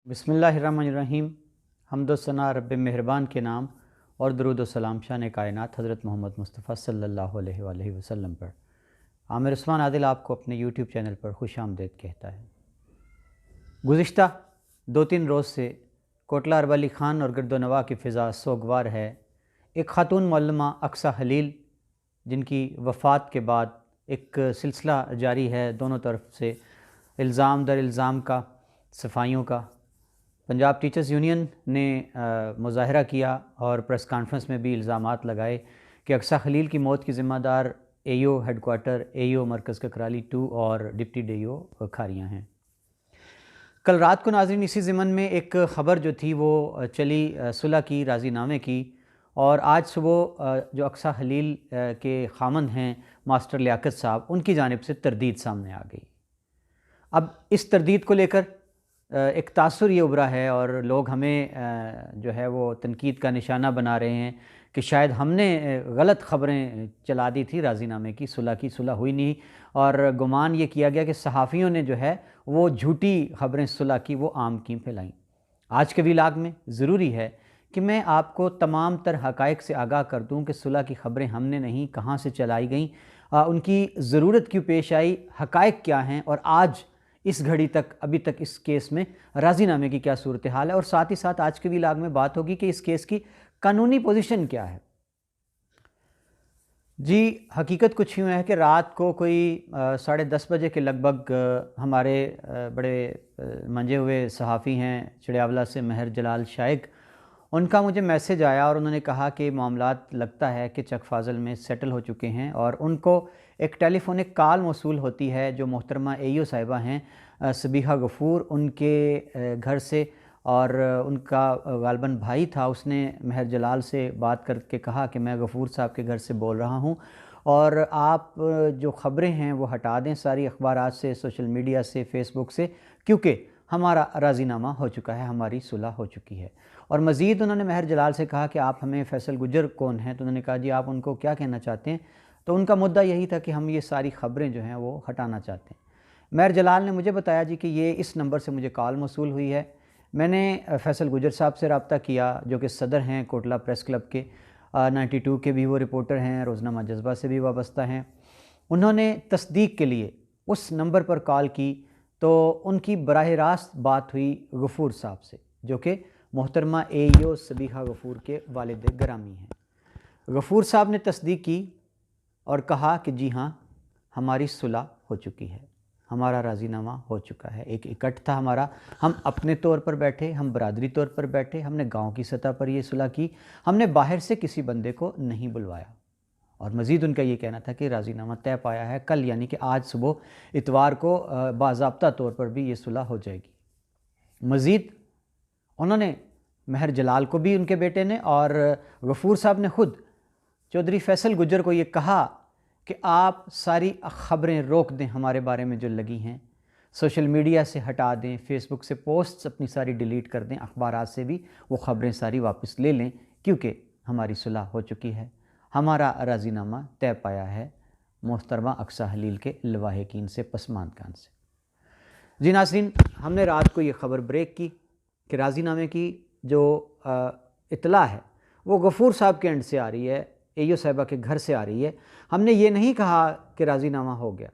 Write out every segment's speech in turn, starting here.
بسم اللہ الرحمن الرحیم۔ حمد و ثنا رب مہربان کے نام اور درود و سلام شان کائنات حضرت محمد مصطفیٰ صلی اللہ علیہ وآلہ وسلم پر۔ عامر عثمان عادل آپ کو اپنے یوٹیوب چینل پر خوش آمدید کہتا ہے۔ گزشتہ 2-3 روز سے کوٹلہ ارب علی خان اور گرد و نواح کی فضا سوگوار ہے۔ ایک خاتون معلمہ اقصیٰ خلیل جن کی وفات کے بعد ایک سلسلہ جاری ہے، دونوں طرف سے الزام در الزام کا، صفائیوں کا۔ پنجاب ٹیچرز یونین نے مظاہرہ کیا اور پریس کانفرنس میں بھی الزامات لگائے کہ اقصیٰ خلیل کی موت کی ذمہ دار اے ای او ہیڈ کوارٹر، اے ای او مرکز ککرالی 2 اور ڈپٹی ڈی ای او کھاریاں ہیں۔ کل رات کو ناظرین اسی ضمن میں ایک خبر جو تھی وہ چلی صلح کی، راضی نامے کی، اور آج صبح جو اقصیٰ خلیل کے خامند ہیں ماسٹر لیاقت صاحب، ان کی جانب سے تردید سامنے آ گئی۔ اب اس تردید کو لے کر ایک تاثر یہ ابھرا ہے اور لوگ ہمیں جو ہے وہ تنقید کا نشانہ بنا رہے ہیں کہ شاید ہم نے غلط خبریں چلا دی تھی راضی نامے کی، صلح ہوئی نہیں، اور گمان یہ کیا گیا کہ صحافیوں نے جو ہے وہ جھوٹی خبریں صلح کی وہ عام کی پھیلائیں۔ آج کے ویلاگ میں ضروری ہے کہ میں آپ کو تمام تر حقائق سے آگاہ کر دوں کہ صلح کی خبریں ہم نے نہیں، کہاں سے چلائی گئیں، ان کی ضرورت کیوں پیش آئی، حقائق کیا ہیں، اور آج اس گھڑی تک ابھی تک اس کیس میں راضی نامے کی کیا صورتحال ہے، اور ساتھ ہی ساتھ آج کے ویلاگ میں بات ہوگی کہ اس کیس کی قانونی پوزیشن کیا ہے۔ جی حقیقت کچھ یوں ہے کہ رات کو کوئی 10:30 بجے کے لگ بھگ ہمارے بڑے منجے ہوئے صحافی ہیں چڑیاولا سے مہر جلال شائق، ان کا مجھے میسج آیا اور انہوں نے کہا کہ معاملات لگتا ہے کہ چک فاضل میں سیٹل ہو چکے ہیں، اور ان کو ایک ٹیلی فونک کال موصول ہوتی ہے جو محترمہ اے ای او صاحبہ ہیں صبیحہ غفور، ان کے گھر سے، اور ان کا غالباً بھائی تھا، اس نے مہر جلال سے بات کر کے کہا کہ میں غفور صاحب کے گھر سے بول رہا ہوں، اور آپ جو خبریں ہیں وہ ہٹا دیں ساری اخبارات سے، سوشل میڈیا سے، فیس بک سے، کیونکہ ہمارا راضی نامہ ہو چکا ہے، ہماری صلح ہو چکی ہے۔ اور مزید انہوں نے مہر جلال سے کہا کہ آپ ہمیں فیصل گجر کون ہیں، تو انہوں نے کہا جی آپ ان کو کیا کہنا چاہتے ہیں، تو ان کا مدعا یہی تھا کہ ہم یہ ساری خبریں جو ہیں وہ ہٹانا چاہتے ہیں۔ مہر جلال نے مجھے بتایا جی کہ یہ اس نمبر سے مجھے کال موصول ہوئی ہے۔ میں نے فیصل گجر صاحب سے رابطہ کیا جو کہ صدر ہیں کوٹلہ پریس کلب کے، 92 کے بھی وہ رپورٹر ہیں، روزنامہ جذبہ سے بھی وابستہ ہیں۔ انہوں نے تصدیق کے لیے اس نمبر پر کال کی تو ان کی براہ راست بات ہوئی غفور صاحب سے جو کہ محترمہ اے ای او صبیحہ غفور کے والد گرامی ہیں۔ غفور صاحب نے تصدیق کی اور کہا کہ جی ہاں ہماری صلح ہو چکی ہے، ہمارا راضی نامہ ہو چکا ہے، ایک اکٹھ تھا ہمارا، ہم اپنے طور پر بیٹھے، ہم برادری طور پر بیٹھے، ہم نے گاؤں کی سطح پر یہ صلح کی، ہم نے باہر سے کسی بندے کو نہیں بلوایا۔ اور مزید ان کا یہ کہنا تھا کہ راضی نامہ طے پایا ہے، کل یعنی کہ آج صبح اتوار کو باضابطہ طور پر بھی یہ صلح ہو جائے گی۔ مزید انہوں نے مہر جلال کو بھی ان کے بیٹے نے اور غفور صاحب نے خود چودھری فیصل گجر کو یہ کہا کہ آپ ساری خبریں روک دیں، ہمارے بارے میں جو لگی ہیں سوشل میڈیا سے ہٹا دیں، فیس بک سے پوسٹس اپنی ساری ڈیلیٹ کر دیں، اخبارات سے بھی وہ خبریں ساری واپس لے لیں، کیونکہ ہماری صلح ہو چکی ہے، ہمارا راضی نامہ طے پایا ہے محترمہ اقصیٰ خلیل کے لواحقین سے، پسماندگان سے۔ جی ناظرین، ہم نے رات کو یہ خبر بریک کی کہ راضی نامے کی جو اطلاع ہے وہ غفور صاحب کے اینڈ سے آ رہی ہے، اے ای او صاحبہ کے گھر سے آ رہی ہے۔ ہم نے یہ نہیں کہا کہ راضی نامہ ہو گیا،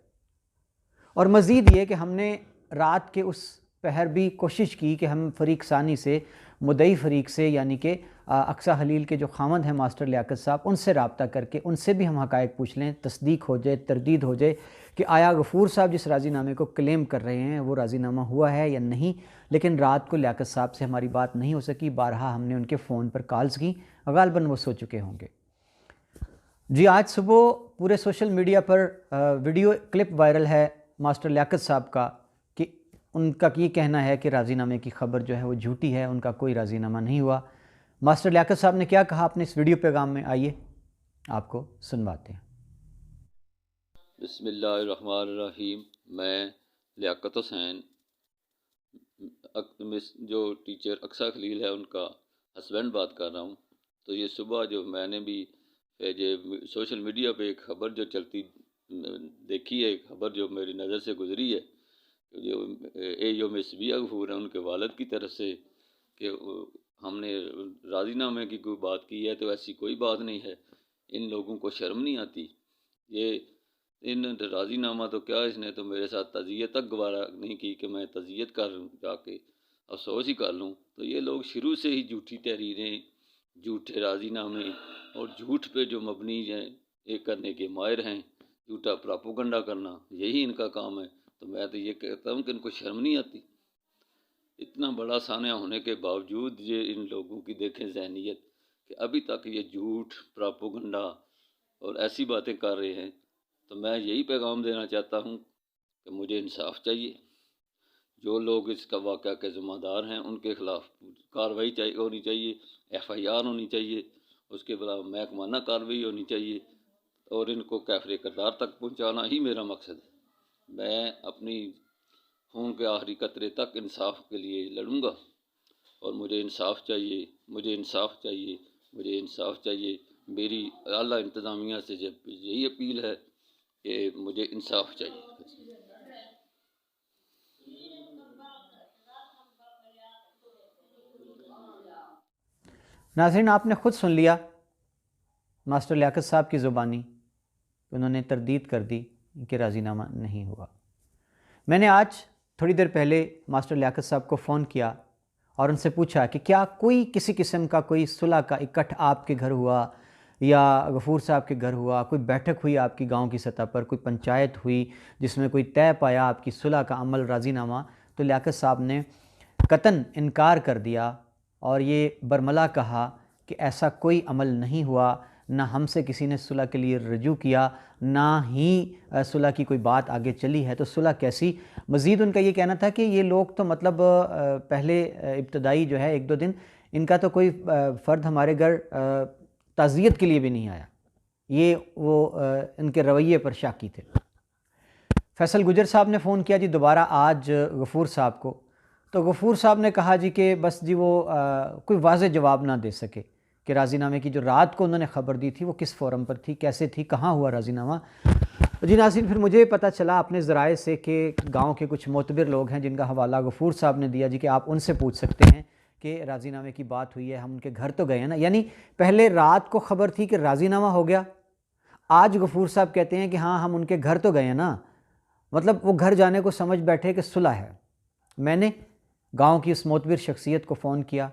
اور مزید یہ کہ ہم نے رات کے اس پہر بھی کوشش کی کہ ہم فریق ثانی سے، مدعی فریق سے، یعنی کہ اقصیٰ خلیل کے جو خامند ہیں ماسٹر لیاقت صاحب، ان سے رابطہ کر کے ان سے بھی ہم حقائق پوچھ لیں، تصدیق ہو جائے، تردید ہو جائے کہ آیا غفور صاحب جس راضی نامے کو کلیم کر رہے ہیں وہ راضی نامہ ہوا ہے یا نہیں۔ لیکن رات کو لیاقت صاحب سے ہماری بات نہیں ہو سکی، بارہا ہم نے ان کے فون پر کالز کی، غالباً وہ سو چکے ہوں گے۔ جی آج صبح پورے سوشل میڈیا پر ویڈیو کلپ وائرل ہے ماسٹر لیاقت صاحب کا کہ ان کا یہ کہنا ہے کہ راضی نامے کی خبر جو ہے وہ جھوٹی ہے، ان کا کوئی راضی نامہ نہیں ہوا۔ ماسٹر لیاقت صاحب نے کیا کہا اپنے اس ویڈیو پیغام میں، آئیے آپ کو سنواتے ہیں۔ بسم اللہ الرحمن الرحیم۔ میں لیاقت حسین جو ٹیچر اقصیٰ خلیل ہے ان کا ہسبینڈ بات کر رہا ہوں۔ تو یہ صبح جو میں نے بھی سوشل میڈیا پہ ایک خبر جو چلتی دیکھی ہے، ایک خبر جو میری نظر سے گزری ہے جو یوم سبیہ غفور ہیں ان کے والد کی طرف سے کہ ہم نے راضی نامے کی کوئی بات کی ہے، تو ایسی کوئی بات نہیں ہے، ان لوگوں کو شرم نہیں آتی، یہ ان راضی نامہ تو کیا، اس نے تو میرے ساتھ تعزیت تک گوارا نہیں کی کہ میں تعزیت کر لوں، جا کے افسوس ہی کر لوں۔ تو یہ لوگ شروع سے ہی جھوٹی تحریریں، جھوٹے راضی نامے اور جھوٹ پہ جو مبنی ہیں یہ کرنے کے ماہر ہیں، جھوٹا پراپوگنڈا کرنا، یہی ان کا کام ہے۔ تو میں تو یہ کہتا ہوں کہ ان کو شرم نہیں آتی، اتنا بڑا سانحہ ہونے کے باوجود یہ ان لوگوں کی دیکھیں ذہنیت کہ ابھی تک یہ جھوٹ، پراپوگنڈا اور ایسی باتیں کر رہے ہیں۔ تو میں یہی پیغام دینا چاہتا ہوں کہ مجھے انصاف چاہیے، جو لوگ اس کا واقعہ کے ذمہ دار ہیں ان کے خلاف کارروائی ہونی چاہیے، FIR ہونی چاہیے، اس کے بعد محکمانہ کارروائی ہونی چاہیے، اور ان کو کیفر کردار تک پہنچانا ہی میرا مقصد ہے۔ میں اپنی خون کے آخری قطرے تک انصاف کے لیے لڑوں گا، اور مجھے انصاف چاہیے، مجھے انصاف چاہیے، مجھے انصاف چاہیے۔ میری اعلیٰ انتظامیہ سے جب یہی اپیل ہے کہ مجھے انصاف چاہیے۔ ناظرین، آپ نے خود سن لیا ماسٹر لیاقت صاحب کی زبانی، انہوں نے تردید کر دی کہ راضی نامہ نہیں ہوا۔ میں نے آج تھوڑی دیر پہلے ماسٹر لیاقت صاحب کو فون کیا اور ان سے پوچھا کہ کیا کوئی کسی قسم کا کوئی صلح کا اکٹھ آپ کے گھر ہوا یا غفور صاحب کے گھر ہوا، کوئی بیٹھک ہوئی آپ کی گاؤں کی سطح پر، کوئی پنچایت ہوئی جس میں کوئی طے پایا آپ کی صلح کا عمل راضی نامہ؟ تو لیاقت صاحب نے قطعاً انکار کر دیا اور یہ برملا کہا کہ ایسا کوئی عمل نہیں ہوا، نہ ہم سے کسی نے صلح کے لیے رجوع کیا، نہ ہی صلح کی کوئی بات آگے چلی ہے، تو صلح کیسی؟ مزید ان کا یہ کہنا تھا کہ یہ لوگ تو مطلب پہلے ابتدائی جو ہے 1-2 دن ان کا تو کوئی فرد ہمارے گھر تعزیت کے لیے بھی نہیں آیا، یہ وہ ان کے رویے پر شاکی تھے۔ فیصل گجر صاحب نے فون کیا جی دوبارہ آج غفور صاحب کو، تو غفور صاحب نے کہا جی کہ بس جی وہ کوئی واضح جواب نہ دے سکے کہ راضی نامے کی جو رات کو انہوں نے خبر دی تھی وہ کس فورم پر تھی، کیسے تھی، کہاں ہوا راضی نامہ۔ جی ناظرین، پھر مجھے پتہ چلا اپنے ذرائع سے کہ گاؤں کے کچھ معتبر لوگ ہیں جن کا حوالہ غفور صاحب نے دیا جی کہ آپ ان سے پوچھ سکتے ہیں کہ راضی نامے کی بات ہوئی ہے، ہم ان کے گھر تو گئے ہیں نا۔ یعنی پہلے رات کو خبر تھی کہ راضی نامہ ہو گیا، آج غفور صاحب کہتے ہیں کہ ہاں ہم ان کے گھر تو گئے ہیں نا، مطلب وہ گھر جانے کو سمجھ بیٹھے کہ صلح ہے۔ میں نے گاؤں کی اس معتبر شخصیت کو فون کیا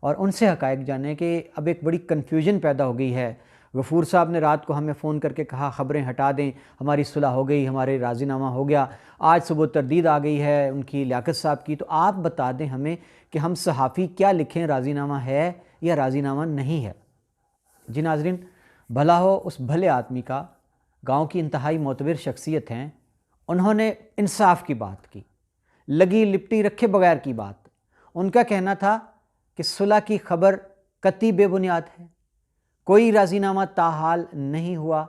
اور ان سے حقائق جانے کہ اب ایک بڑی کنفیوژن پیدا ہو گئی ہے۔ غفور صاحب نے رات کو ہمیں فون کر کے کہا خبریں ہٹا دیں، ہماری صلح ہو گئی، ہمارے راضی نامہ ہو گیا۔ آج صبح تردید آ گئی ہے ان کی لیاقت صاحب کی، تو آپ بتا دیں ہمیں کہ ہم صحافی کیا لکھیں، راضی نامہ ہے یا راضی نامہ نہیں ہے؟ جی ناظرین، بھلا ہو اس بھلے آدمی کا، گاؤں کی انتہائی معتبر شخصیت ہیں، انہوں نے انصاف کی بات کی، لگی لپٹی رکھے بغیر کی بات۔ ان کا کہنا تھا کہ صلح کی خبر قطعی بے بنیاد ہے، کوئی راضی نامہ تاحال نہیں ہوا۔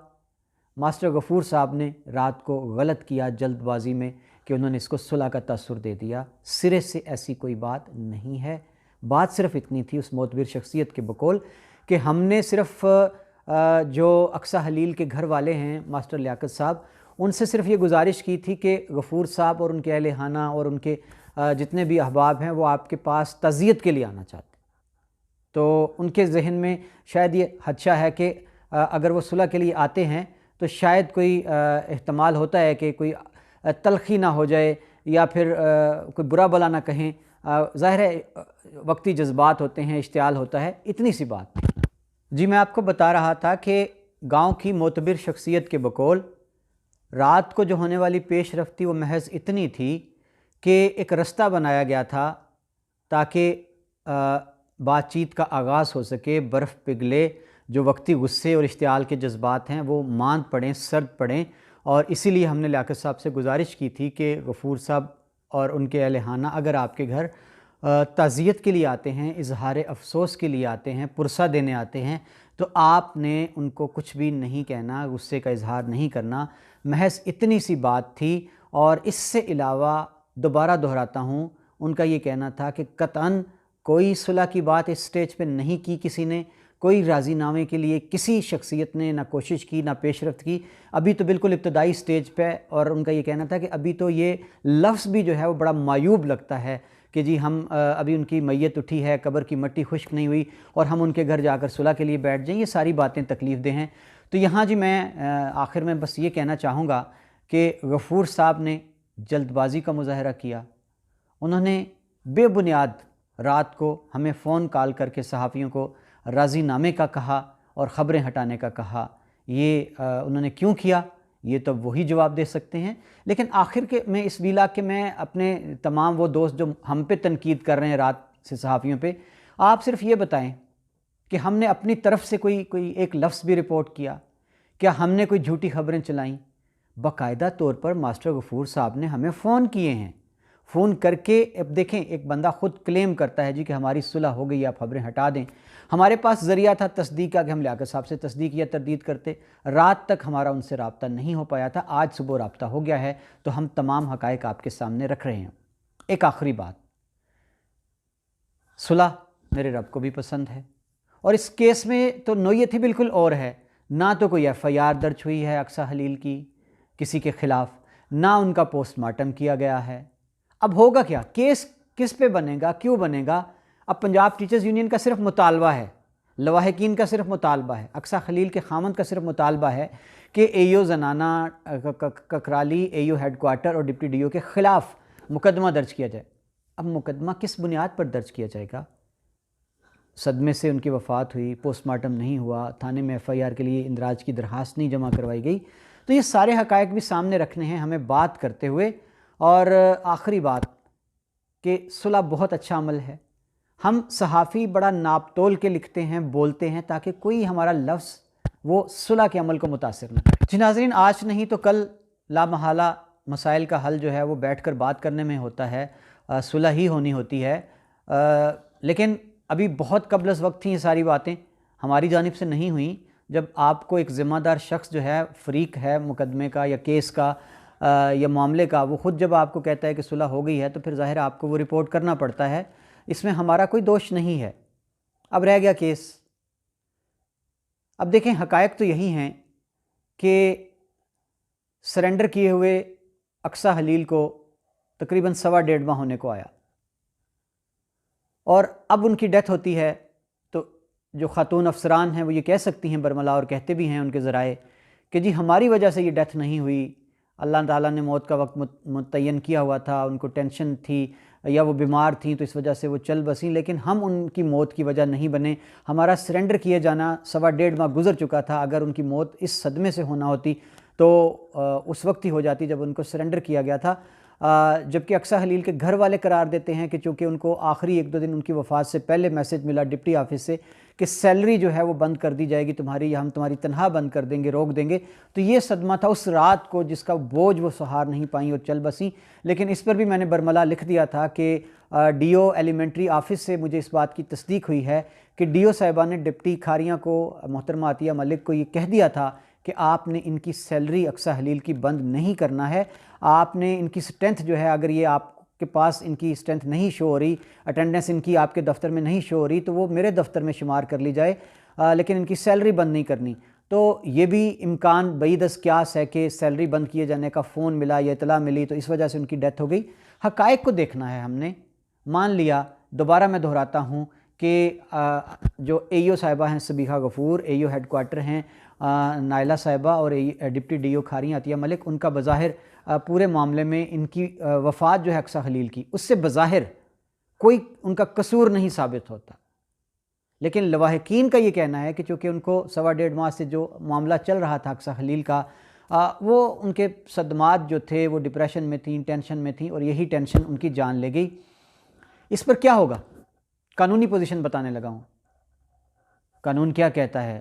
ماسٹر غفور صاحب نے رات کو غلط کیا جلد بازی میں کہ انہوں نے اس کو صلح کا تاثر دے دیا، سرے سے ایسی کوئی بات نہیں ہے۔ بات صرف اتنی تھی اس معتبر شخصیت کے بقول کہ ہم نے صرف جو اقصیٰ حلیل کے گھر والے ہیں ماسٹر لیاقت صاحب، ان سے صرف یہ گزارش کی تھی کہ غفور صاحب اور ان کے اہل خانہ اور ان کے جتنے بھی احباب ہیں وہ آپ کے پاس تعزیت کے لیے آنا چاہتے ہیں۔ تو ان کے ذہن میں شاید یہ خدشہ ہے کہ اگر وہ صلح کے لیے آتے ہیں تو شاید کوئی احتمال ہوتا ہے کہ کوئی تلخی نہ ہو جائے یا پھر کوئی برا بلا نہ کہیں، ظاہر ہے وقتی جذبات ہوتے ہیں، اشتعال ہوتا ہے، اتنی سی بات تھی۔ جی میں آپ کو بتا رہا تھا کہ گاؤں کی معتبر شخصیت کے بقول رات کو جو ہونے والی پیش رفت تھی وہ محض اتنی تھی کہ ایک رستہ بنایا گیا تھا تاکہ بات چیت کا آغاز ہو سکے، برف پگھلے، جو وقتی غصے اور اشتعال کے جذبات ہیں وہ ماند پڑیں، سرد پڑیں، اور اسی لیے ہم نے لیاقت صاحب سے گزارش کی تھی کہ غفور صاحب اور ان کے اہل خانہ اگر آپ کے گھر تعزیت کے لیے آتے ہیں، اظہار افسوس کے لیے آتے ہیں، پرسہ دینے آتے ہیں، تو آپ نے ان کو کچھ بھی نہیں کہنا، غصے کا اظہار نہیں کرنا، محض اتنی سی بات تھی۔ اور اس سے علاوہ دوبارہ دہراتا ہوں، ان کا یہ کہنا تھا کہ قطعاً کوئی صلح کی بات اس سٹیج پہ نہیں کی کسی نے، کوئی راضی نامے کے لیے کسی شخصیت نے نہ کوشش کی نہ پیش رفت کی. ابھی تو بالکل ابتدائی سٹیج پہ، اور ان کا یہ کہنا تھا کہ ابھی تو یہ لفظ بھی جو ہے وہ بڑا معیوب لگتا ہے کہ جی ہم ابھی ان کی میت اٹھی ہے، قبر کی مٹی خشک نہیں ہوئی اور ہم ان کے گھر جا کر صلح کے لیے بیٹھ جائیں. یہ ساری باتیں تکلیف دہ ہیں. تو یہاں جی میں آخر میں بس یہ کہنا چاہوں گا کہ غفور صاحب نے جلد بازی کا مظاہرہ کیا. انہوں نے بے بنیاد رات کو ہمیں فون کال کر کے صحافیوں کو راضی نامے کا کہا اور خبریں ہٹانے کا کہا. یہ انہوں نے کیوں کیا یہ تو وہی جواب دے سکتے ہیں. لیکن آخر کے میں اس ویلا کہ میں اپنے تمام وہ دوست جو ہم پہ تنقید کر رہے ہیں رات سے صحافیوں پہ، آپ صرف یہ بتائیں کہ ہم نے اپنی طرف سے کوئی ایک لفظ بھی رپورٹ کیا؟ کیا ہم نے کوئی جھوٹی خبریں چلائیں؟ باقاعدہ طور پر ماسٹر غفور صاحب نے ہمیں فون کیے ہیں. فون کر کے اب دیکھیں، ایک بندہ خود کلیم کرتا ہے جی کہ ہماری صلح ہو گئی، آپ خبریں ہٹا دیں. ہمارے پاس ذریعہ تھا تصدیق کا کہ ہم لیاقت صاحب سے تصدیق یا تردید کرتے. رات تک ہمارا ان سے رابطہ نہیں ہو پایا تھا، آج صبح رابطہ ہو گیا ہے تو ہم تمام حقائق آپ کے سامنے رکھ رہے ہیں. ایک آخری بات، صلح میرے رب کو بھی پسند ہے، اور اس کیس میں تو نوعیت ہی بالکل اور ہے. نہ تو کوئی ایف آئی آر درج ہوئی ہے اقصیٰ خلیل کی کسی کے خلاف، نہ ان کا پوسٹ مارٹم کیا گیا ہے. اب ہوگا کیا؟ کیس کس پہ بنے گا؟ کیوں بنے گا؟ اب پنجاب ٹیچرز یونین کا صرف مطالبہ ہے، لواحقین کا صرف مطالبہ ہے، اقصیٰ خلیل کے خامند کا صرف مطالبہ ہے کہ اے او زنانہ ککرالی اے او ہیڈ کوارٹر اور ڈپٹی ڈی او کے خلاف مقدمہ درج کیا جائے. اب مقدمہ کس بنیاد پر درج کیا جائے گا؟ صدمے سے ان کی وفات ہوئی، پوسٹ مارٹم نہیں ہوا، تھانے میں ایف آئی آر کے لیے اندراج کی درخواست نہیں جمع کروائی گئی. تو یہ سارے حقائق بھی سامنے رکھنے ہیں ہمیں بات کرتے ہوئے. اور آخری بات کہ صلح بہت اچھا عمل ہے. ہم صحافی بڑا ناپ تول کے لکھتے ہیں، بولتے ہیں تاکہ کوئی ہمارا لفظ وہ صلح کے عمل کو متاثر نہ کرے. جی ناظرین، آج نہیں تو کل لامحالہ مسائل کا حل جو ہے وہ بیٹھ کر بات کرنے میں ہوتا ہے، صلح ہی ہونی ہوتی ہے. لیکن ابھی بہت قبل از وقت تھیں یہ ساری باتیں، ہماری جانب سے نہیں ہوئیں. جب آپ کو ایک ذمہ دار شخص جو ہے، فریق ہے مقدمے کا یا کیس کا یا معاملے کا، وہ خود جب آپ کو کہتا ہے کہ صلح ہو گئی ہے تو پھر ظاہر آپ کو وہ رپورٹ کرنا پڑتا ہے. اس میں ہمارا کوئی دوش نہیں ہے. اب رہ گیا کیس. اب دیکھیں، حقائق تو یہی ہیں کہ سرنڈر کیے ہوئے اقصیٰ خلیل کو تقریباً 1.5 ماہ ہونے کو آیا، اور اب ان کی ڈیتھ ہوتی ہے تو جو خاتون افسران ہیں وہ یہ کہہ سکتی ہیں برملا، اور کہتے بھی ہیں ان کے ذرائع، کہ جی ہماری وجہ سے یہ ڈیتھ نہیں ہوئی، اللہ تعالیٰ نے موت کا وقت متعین کیا ہوا تھا، ان کو ٹینشن تھی یا وہ بیمار تھیں تو اس وجہ سے وہ چل بسیں، لیکن ہم ان کی موت کی وجہ نہیں بنے. ہمارا سرنڈر کیے جانا 1.5 ماہ گزر چکا تھا. اگر ان کی موت اس صدمے سے ہونا ہوتی تو اس وقت ہی ہو جاتی جب ان کو سرنڈر کیا گیا تھا. جبکہ اقصیٰ خلیل کے گھر والے قرار دیتے ہیں کہ چونکہ ان کو آخری 1-2 دن ان کی وفات سے پہلے میسج ملا ڈپٹی آفس سے کہ سیلری جو ہے وہ بند کر دی جائے گی تمہاری، یا ہم تمہاری تنخواہ بند کر دیں گے، روک دیں گے. تو یہ صدمہ تھا اس رات کو جس کا بوجھ وہ سہار نہیں پائیں اور چل بسیں. لیکن اس پر بھی میں نے برملا لکھ دیا تھا کہ ڈی او ایلیمنٹری آفس سے مجھے اس بات کی تصدیق ہوئی ہے کہ ڈی او صاحبہ نے ڈپٹی کھاریاں کو، محترمہ عطیہ ملک کو، یہ کہہ دیا تھا کہ آپ نے ان کی سیلری اقصیٰ خلیل کی بند نہیں کرنا ہے. آپ نے ان کی اسٹرینتھ جو ہے، اگر یہ آپ کے پاس ان کی اسٹرینتھ نہیں شو ہو رہی، اٹینڈنس ان کی آپ کے دفتر میں نہیں شو ہو رہی، تو وہ میرے دفتر میں شمار کر لی جائے، لیکن ان کی سیلری بند نہیں کرنی. تو یہ بھی امکان بعید از قیاس ہے کہ سیلری بند کیے جانے کا فون ملا یا اطلاع ملی تو اس وجہ سے ان کی ڈیتھ ہو گئی. حقائق کو دیکھنا ہے ہم نے. مان لیا، دوبارہ میں دہراتا ہوں کہ جو اے او صاحبہ ہیں صبیحہ غفور، اے او ہیڈ کوارٹر ہیں نائلہ صاحبہ، اور ڈپٹی ڈی او کھاریاں عطیہ ملک، ان کا بظاہر پورے معاملے میں ان کی وفات جو ہے اقصیٰ خلیل کی، اس سے بظاہر کوئی ان کا قصور نہیں ثابت ہوتا. لیکن لواحقین کا یہ کہنا ہے کہ چونکہ ان کو 1.5 ماہ سے جو معاملہ چل رہا تھا اقصیٰ خلیل کا، وہ ان کے صدمات جو تھے وہ ڈپریشن میں تھیں، ٹینشن میں تھیں، اور یہی ٹینشن ان کی جان لے گئی. اس پر کیا ہوگا؟ قانونی پوزیشن بتانے لگا ہوں. قانون کیا کہتا ہے؟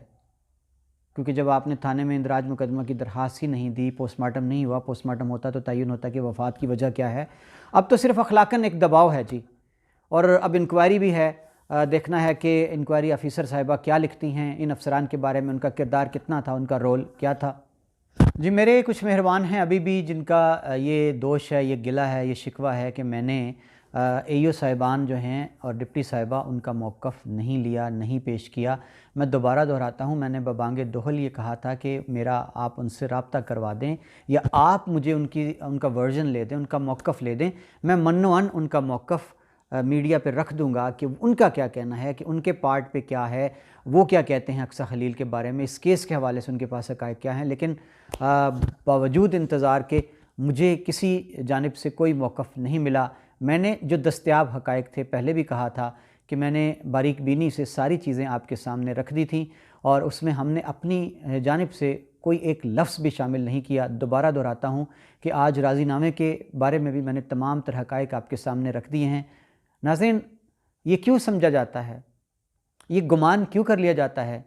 کیونکہ جب آپ نے تھانے میں اندراج مقدمہ کی درخواست ہی نہیں دی، پوسٹ مارٹم نہیں ہوا، پوسٹ مارٹم ہوتا تو تعین ہوتا کہ وفات کی وجہ کیا ہے. اب تو صرف اخلاقاً ایک دباؤ ہے جی، اور اب انکوائری بھی ہے. دیکھنا ہے کہ انکوائری آفیسر صاحبہ کیا لکھتی ہیں ان افسران کے بارے میں، ان کا کردار کتنا تھا، ان کا رول کیا تھا. جی میرے کچھ مہربان ہیں ابھی بھی جن کا یہ دوش ہے، یہ گلہ ہے، یہ شکوہ ہے کہ میں نے AEO صاحبان جو ہیں اور ڈپٹی صاحبہ ان کا موقف نہیں لیا، نہیں پیش کیا۔ میں دوبارہ دہراتا ہوں، میں نے ببانگ دہل یہ کہا تھا کہ میرا آپ ان سے رابطہ کروا دیں یا آپ مجھے ان کا ورژن لے دیں، ان کا موقف لے دیں، میں منو ان کا موقف میڈیا پہ رکھ دوں گا کہ ان کا کیا کہنا ہے، کہ ان کے پارٹ پہ کیا ہے، وہ کیا کہتے ہیں اقصیٰ خلیل کے بارے میں، اس کیس کے حوالے سے ان کے پاس حقائق کیا ہیں۔ لیکن باوجود انتظار کے مجھے کسی جانب سے کوئی موقف نہیں ملا۔ میں نے جو دستیاب حقائق تھے، پہلے بھی کہا تھا کہ میں نے باریک بینی سے ساری چیزیں آپ کے سامنے رکھ دی تھیں اور اس میں ہم نے اپنی جانب سے کوئی ایک لفظ بھی شامل نہیں کیا۔ دوبارہ دہراتا ہوں کہ آج راضی نامے کے بارے میں بھی میں نے تمام تر حقائق آپ کے سامنے رکھ دیے ہیں۔ ناظرین، یہ کیوں سمجھا جاتا ہے، یہ گمان کیوں کر لیا جاتا ہے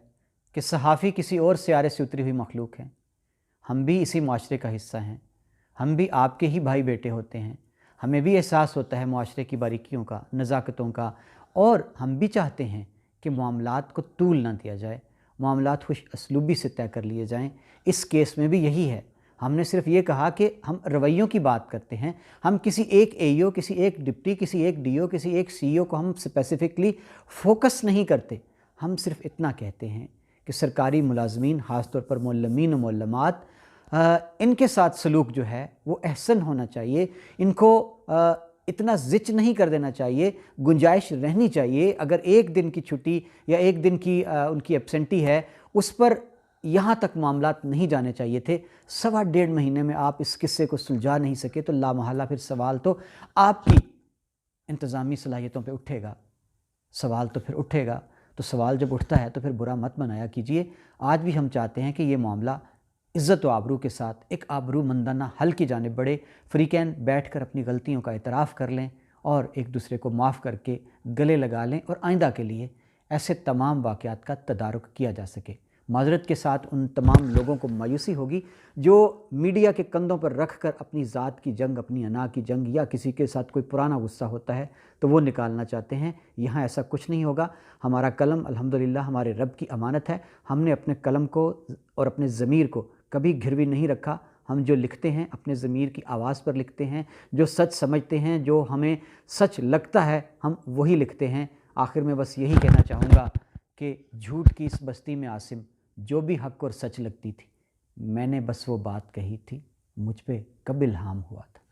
کہ صحافی کسی اور سیارے سے اتری ہوئی مخلوق ہیں؟ ہم بھی اسی معاشرے کا حصہ ہیں، ہم بھی آپ کے ہی بھائی بیٹے ہوتے ہیں، ہمیں بھی احساس ہوتا ہے معاشرے کی باریکیوں کا، نزاکتوں کا، اور ہم بھی چاہتے ہیں کہ معاملات کو طول نہ دیا جائے، معاملات خوش اسلوبی سے طے کر لیے جائیں۔ اس کیس میں بھی یہی ہے۔ ہم نے صرف یہ کہا کہ ہم رویوں کی بات کرتے ہیں، ہم کسی ایک AEO، کسی ایک ڈپٹی، کسی ایک DO، کسی ایک CEO کو ہم اسپیسیفکلی فوکس نہیں کرتے۔ ہم صرف اتنا کہتے ہیں کہ سرکاری ملازمین، خاص طور پر معلمین و معلمات، ان کے ساتھ سلوک جو ہے وہ احسن ہونا چاہیے، ان کو اتنا زچ نہیں کر دینا چاہیے، گنجائش رہنی چاہیے۔ اگر ایک دن کی چھٹی یا ایک دن کی ان کی ایبسنٹی ہے، اس پر یہاں تک معاملات نہیں جانے چاہیے تھے۔ 1.5 مہینے میں آپ اس قصے کو سلجھا نہیں سکے تو لامحالہ پھر سوال تو آپ کی انتظامی صلاحیتوں پہ اٹھے گا، سوال تو پھر اٹھے گا۔ تو سوال جب اٹھتا ہے تو پھر برا مت بنایا کیجئے۔ آج بھی ہم چاہتے ہیں کہ یہ معاملہ عزت و آبرو کے ساتھ ایک آبرو مندانہ حل کی جانب بڑھے، فریقین بیٹھ کر اپنی غلطیوں کا اعتراف کر لیں اور ایک دوسرے کو معاف کر کے گلے لگا لیں، اور آئندہ کے لیے ایسے تمام واقعات کا تدارک کیا جا سکے۔ معذرت کے ساتھ ان تمام لوگوں کو مایوسی ہوگی جو میڈیا کے کندھوں پر رکھ کر اپنی ذات کی جنگ، اپنی انا کی جنگ، یا کسی کے ساتھ کوئی پرانا غصہ ہوتا ہے تو وہ نکالنا چاہتے ہیں۔ یہاں ایسا کچھ نہیں ہوگا۔ ہمارا قلم الحمدللہ ہمارے رب کی امانت ہے۔ ہم نے اپنے قلم کو اور اپنے ضمیر کو کبھی گھروی نہیں رکھا۔ ہم جو لکھتے ہیں اپنے ضمیر کی آواز پر لکھتے ہیں، جو سچ سمجھتے ہیں، جو ہمیں سچ لگتا ہے، ہم وہی لکھتے ہیں۔ آخر میں بس یہی کہنا چاہوں گا کہ جھوٹ کی اس بستی میں عاصم، جو بھی حق اور سچ لگتی تھی، میں نے بس وہ بات کہی تھی، مجھ پہ کب الہام ہوا تھا۔